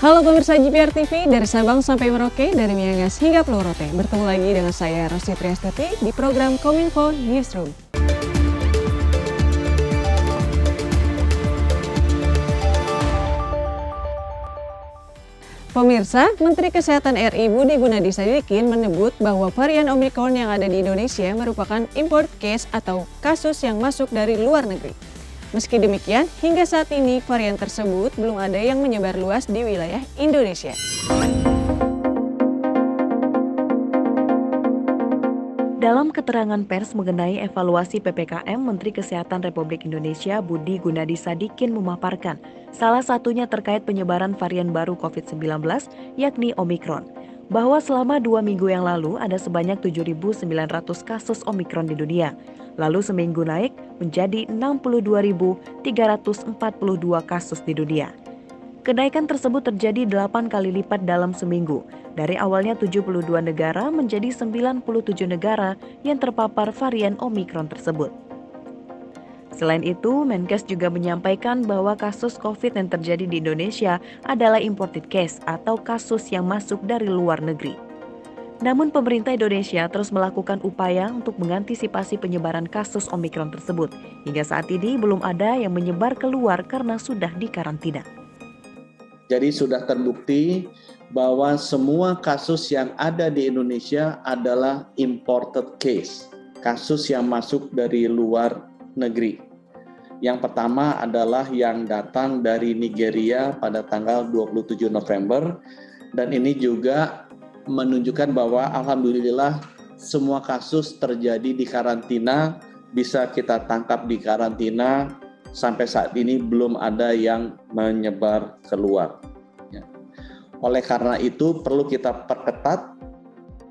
Halo pemirsa GPR TV, dari Sabang sampai Merauke, dari Miangas hingga Pulau Rote. Bertemu lagi dengan saya Rosti Triastuti di program Kominfo Newsroom. Pemirsa, Menteri Kesehatan RI Budi Gunadi Sadikin menyebut bahwa varian Omicron yang ada di Indonesia merupakan import case atau kasus yang masuk dari luar negeri. Meski demikian, hingga saat ini varian tersebut belum ada yang menyebar luas di wilayah Indonesia. Dalam keterangan pers mengenai evaluasi PPKM, Menteri Kesehatan Republik Indonesia Budi Gunadi Sadikin memaparkan salah satunya terkait penyebaran varian baru COVID-19 yakni Omicron. Bahwa selama 2 minggu yang lalu ada sebanyak 7.900 kasus Omicron di dunia. Lalu seminggu naik menjadi 62.342 kasus di dunia. Kenaikan tersebut terjadi 8 kali lipat dalam seminggu. Dari awalnya 72 negara menjadi 97 negara yang terpapar varian Omicron tersebut. Selain itu, Menkes juga menyampaikan bahwa kasus COVID yang terjadi di Indonesia adalah imported case atau kasus yang masuk dari luar negeri. Namun pemerintah Indonesia terus melakukan upaya untuk mengantisipasi penyebaran kasus Omicron tersebut. Hingga saat ini belum ada yang menyebar keluar karena sudah dikarantina. Jadi sudah terbukti bahwa semua kasus yang ada di Indonesia adalah imported case, kasus yang masuk dari luar negeri. Yang pertama adalah yang datang dari Nigeria pada tanggal 27 November dan ini juga menunjukkan bahwa alhamdulillah semua kasus terjadi di karantina, bisa kita tangkap di karantina, sampai saat ini belum ada yang menyebar keluar. Oleh karena itu perlu kita perketat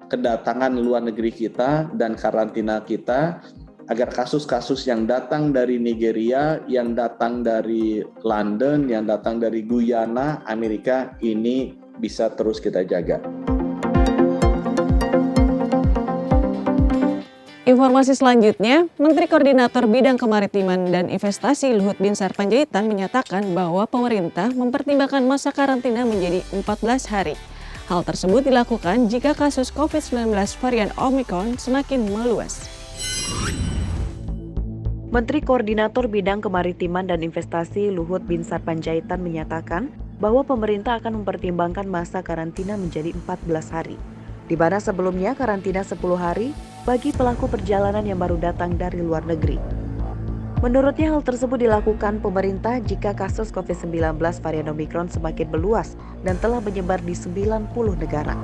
kedatangan luar negeri kita dan karantina kita agar kasus-kasus yang datang dari Nigeria, yang datang dari London, yang datang dari Guyana, Amerika ini bisa terus kita jaga. Informasi selanjutnya, Menteri Koordinator Bidang Kemaritiman dan Investasi Luhut Binsar Panjaitan menyatakan bahwa pemerintah mempertimbangkan masa karantina menjadi 14 hari. Hal tersebut dilakukan jika kasus COVID-19 varian Omicron semakin meluas. Menteri Koordinator Bidang Kemaritiman dan Investasi Luhut Binsar Panjaitan menyatakan bahwa pemerintah akan mempertimbangkan masa karantina menjadi 14 hari. Di mana sebelumnya karantina 10 hari bagi pelaku perjalanan yang baru datang dari luar negeri. Menurutnya hal tersebut dilakukan pemerintah jika kasus COVID-19 varian Omicron semakin meluas dan telah menyebar di 90 negara.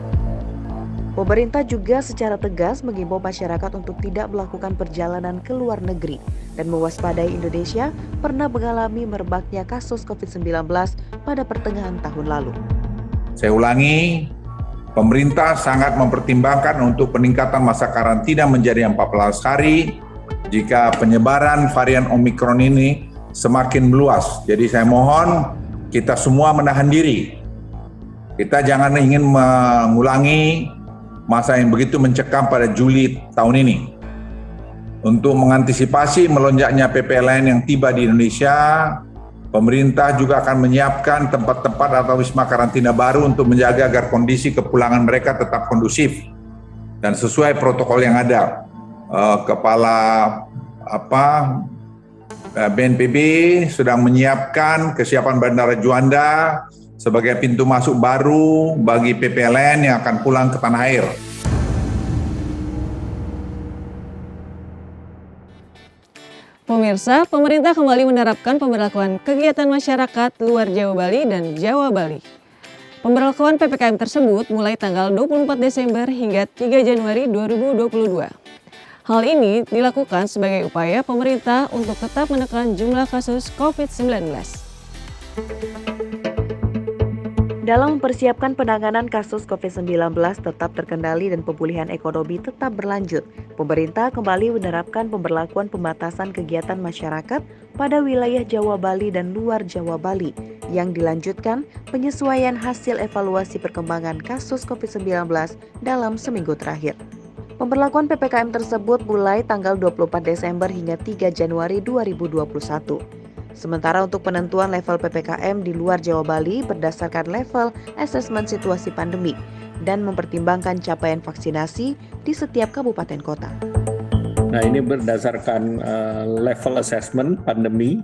Pemerintah juga secara tegas mengimbau masyarakat untuk tidak melakukan perjalanan ke luar negeri dan mewaspadai Indonesia pernah mengalami merebaknya kasus COVID-19 pada pertengahan tahun lalu. Saya ulangi, pemerintah sangat mempertimbangkan untuk peningkatan masa karantina menjadi 14 hari jika penyebaran varian Omicron ini semakin meluas. Jadi saya mohon kita semua menahan diri. Kita jangan ingin mengulangi masa yang begitu mencekam pada Juli tahun ini. Untuk mengantisipasi melonjaknya PPLN yang tiba di Indonesia, pemerintah juga akan menyiapkan tempat-tempat atau wisma karantina baru untuk menjaga agar kondisi kepulangan mereka tetap kondusif dan sesuai protokol yang ada. BNPB sedang menyiapkan kesiapan Bandara Juanda sebagai pintu masuk baru bagi PPLN yang akan pulang ke tanah air. Pemirsa, pemerintah kembali menerapkan pemberlakuan kegiatan masyarakat luar Jawa Bali dan Jawa Bali. Pemberlakuan PPKM tersebut mulai tanggal 24 Desember hingga 3 Januari 2022. Hal ini dilakukan sebagai upaya pemerintah untuk tetap menekan jumlah kasus COVID-19. Dalam mempersiapkan penanganan kasus COVID-19 tetap terkendali dan pemulihan ekonomi tetap berlanjut, pemerintah kembali menerapkan pemberlakuan pembatasan kegiatan masyarakat pada wilayah Jawa Bali dan luar Jawa Bali yang dilanjutkan penyesuaian hasil evaluasi perkembangan kasus COVID-19 dalam seminggu terakhir. Pemberlakuan PPKM tersebut mulai tanggal 24 Desember hingga 3 Januari 2021. Sementara untuk penentuan level PPKM di luar Jawa Bali berdasarkan level asesmen situasi pandemi dan mempertimbangkan capaian vaksinasi di setiap kabupaten kota. Nah, ini berdasarkan level assessment pandemi.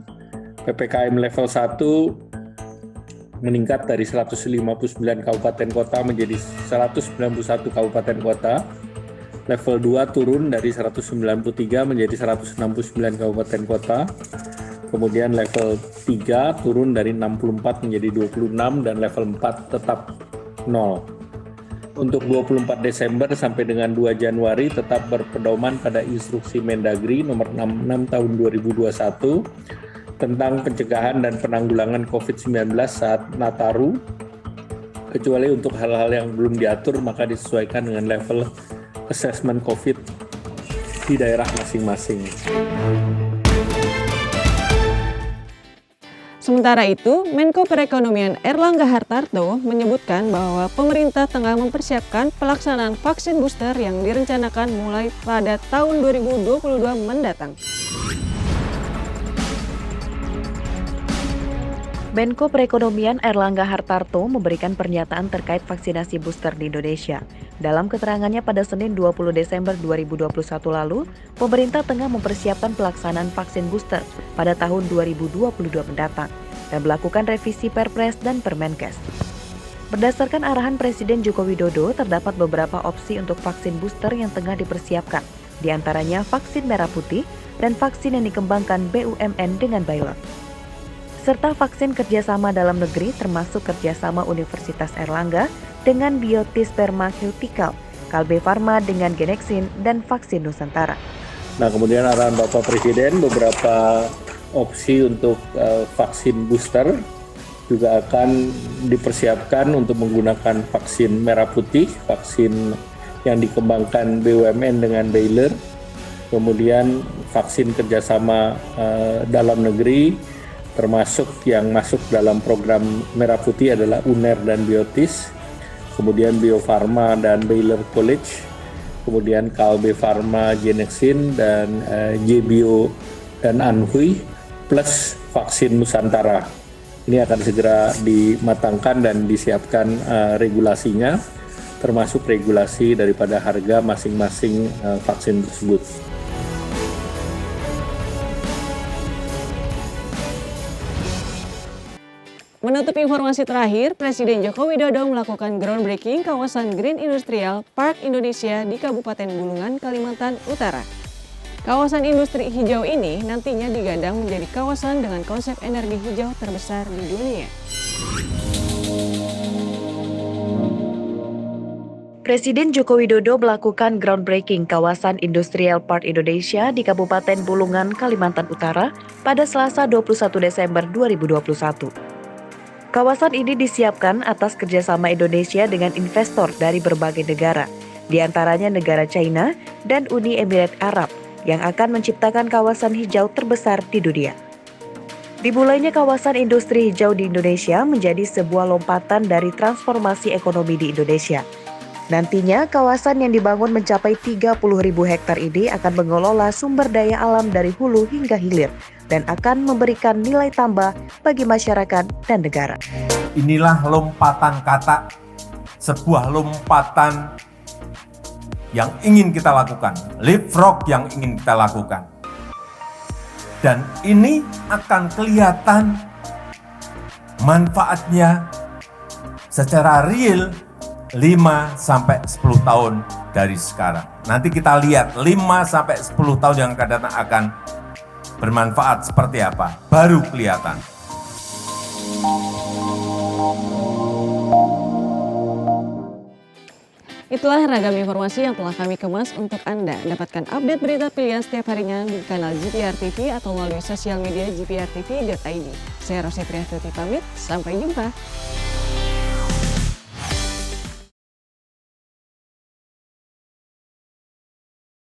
PPKM level 1 meningkat dari 159 kabupaten kota menjadi 191 kabupaten kota. Level 2 turun dari 193 menjadi 169 kabupaten kota. Kemudian level 3 turun dari 64 menjadi 26 dan level 4 tetap 0. Untuk 24 Desember sampai dengan 2 Januari tetap berpedoman pada instruksi Mendagri nomor 66 tahun 2021 tentang pencegahan dan penanggulangan COVID-19 saat Nataru. Kecuali untuk hal-hal yang belum diatur maka disesuaikan dengan level assessment COVID di daerah masing-masing. Sementara itu, Menko Perekonomian Erlangga Hartarto menyebutkan bahwa pemerintah tengah mempersiapkan pelaksanaan vaksin booster yang direncanakan mulai pada tahun 2022 mendatang. Menko Perekonomian Erlangga Hartarto memberikan pernyataan terkait vaksinasi booster di Indonesia. Dalam keterangannya pada Senin 20 Desember 2021 lalu, pemerintah tengah mempersiapkan pelaksanaan vaksin booster pada tahun 2022 mendatang dan melakukan revisi Perpres dan Permenkes. Berdasarkan arahan Presiden Joko Widodo, terdapat beberapa opsi untuk vaksin booster yang tengah dipersiapkan, di antaranya vaksin merah putih dan vaksin yang dikembangkan BUMN dengan Baylor, serta vaksin kerjasama dalam negeri termasuk kerjasama Universitas Erlangga dengan Biotis Pharmaceutical, Kalbe Pharma dengan Genexin, dan vaksin Nusantara. Nah, kemudian arahan Bapak Presiden beberapa opsi untuk vaksin booster juga akan dipersiapkan untuk menggunakan vaksin merah putih, vaksin yang dikembangkan BUMN dengan Baylor, kemudian vaksin kerjasama dalam negeri, termasuk yang masuk dalam program merah putih adalah UNER dan Biotis, kemudian Bio Farma dan Baylor College, kemudian Kalbe Pharma, Genexin, dan JBio dan Anhui, plus vaksin Nusantara. Ini akan segera dimatangkan dan disiapkan regulasinya, termasuk regulasi daripada harga masing-masing vaksin tersebut. Menutup informasi terakhir, Presiden Joko Widodo melakukan groundbreaking kawasan Green Industrial Park Indonesia di Kabupaten Bulungan, Kalimantan Utara. Kawasan industri hijau ini nantinya digadang menjadi kawasan dengan konsep energi hijau terbesar di dunia. Presiden Joko Widodo melakukan groundbreaking kawasan Industrial Park Indonesia di Kabupaten Bulungan, Kalimantan Utara pada Selasa 21 Desember 2021. Kawasan ini disiapkan atas kerjasama Indonesia dengan investor dari berbagai negara, di antaranya negara China dan Uni Emirat Arab, yang akan menciptakan kawasan hijau terbesar di dunia. Dimulainya kawasan industri hijau di Indonesia menjadi sebuah lompatan dari transformasi ekonomi di Indonesia. Nantinya, kawasan yang dibangun mencapai 30.000 hektar ini akan mengelola sumber daya alam dari hulu hingga hilir dan akan memberikan nilai tambah bagi masyarakat dan negara. Inilah lompatan kata, sebuah lompatan yang ingin kita lakukan, leapfrog yang ingin kita lakukan. Dan ini akan kelihatan manfaatnya secara real 5-10 tahun dari sekarang. Nanti kita lihat 5-10 tahun yang akan datang akan bermanfaat seperti apa, baru kelihatan. Itulah ragam informasi yang telah kami kemas untuk Anda. Dapatkan update berita pilihan setiap harinya di kanal GPR TV atau melalui sosial media gprtv.id. Saya Rosi Triastuti pamit, sampai jumpa.